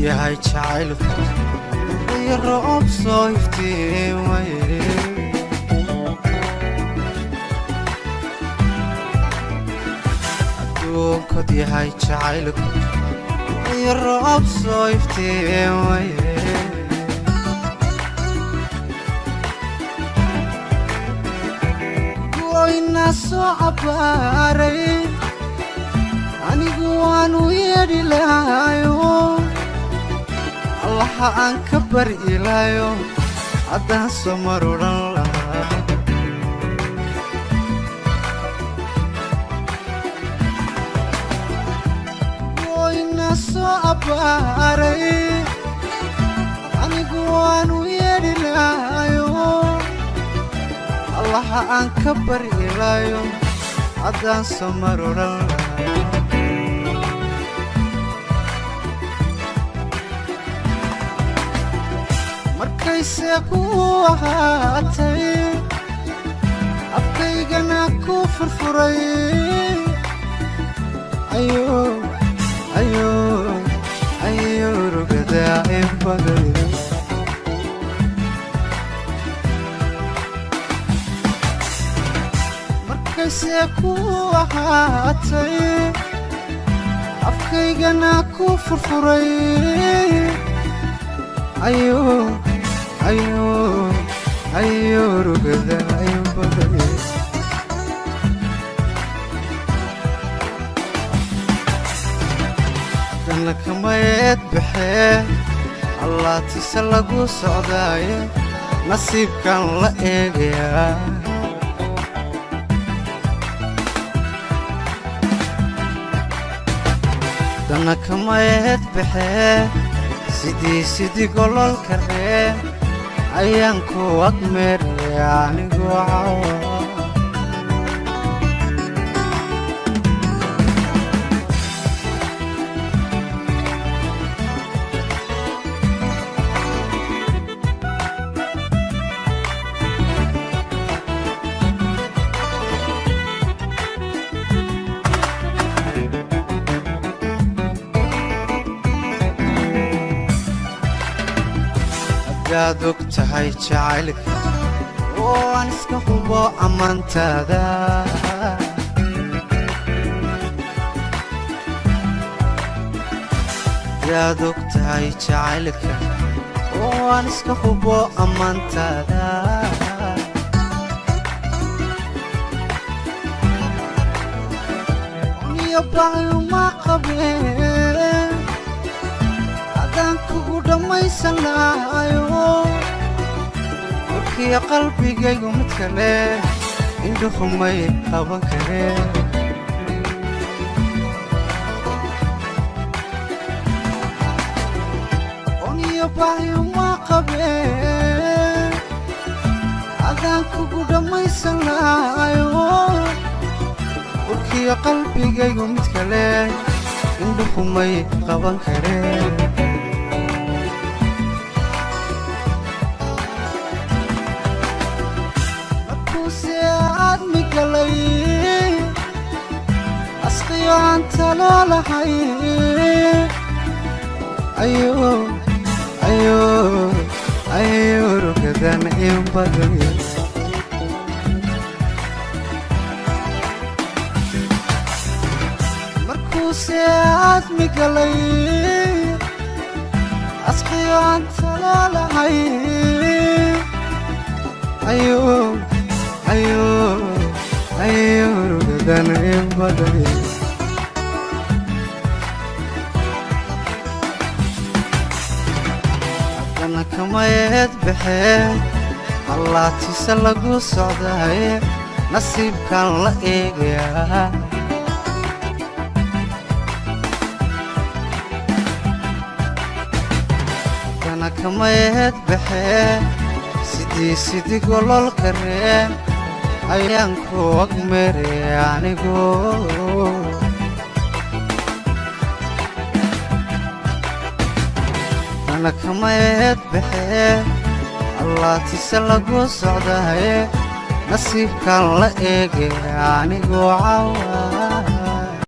yahay jacaylku iyo roob soo iftiimay adduunkod yahay jacaylku iyo roob soo iftiimay goyna soo cabaaray anigu waanu yeedhi lahayo allaha aan ka bari ilaayo haddaan soo mar odhan lahaa goyna soo cabaaray anigu waanu yeedhi lahayo allaha aan ka bari ilaayo haddaan soo mar odhan lahaa markayse ku ahaatay afkaygana ku furfuray ayo rugadaa in baday markayse ku ahaatay afkaygana ku furfuray ayo rugadaa in baday dana kamayeed baxee allaatiisa lagu socdaaye nasiibkan la eegayaa dana kamayeed baxee sidii gololka ree ayaan ku agmeeraya anigoo cawa hadaad og tahay jacaylka oo aan iska hubo ammaantaada hadaad og tahay jacaylka oo aan iska hubo ammaantaada niyo baayo ma qabeen haddaan kugu dhammaysan lahayo warkiya qalbigaygu mid kale indhuhumay qaban kareen oniyo baayo ma qabeen haddaan kugu dhammaysan lahayo warkiya qalbigaygu mid kale indhuhumay qaban kareen asqiyo aan talo lahay ayo rugadan in baday markuuse aadmi galay asqiyo aan talo lahay ayo rugadan in baday haddana kamayeed baxee allaatiisa lagu socdaaye nasiibkan la eegayaa haddana kamayeed baxee sidii gololka reen ayaan ku agmeeraya anigoo dana kamayeed baxee allaatiisa lagu socdaaye nasiibkan la eegaya anigoo cawa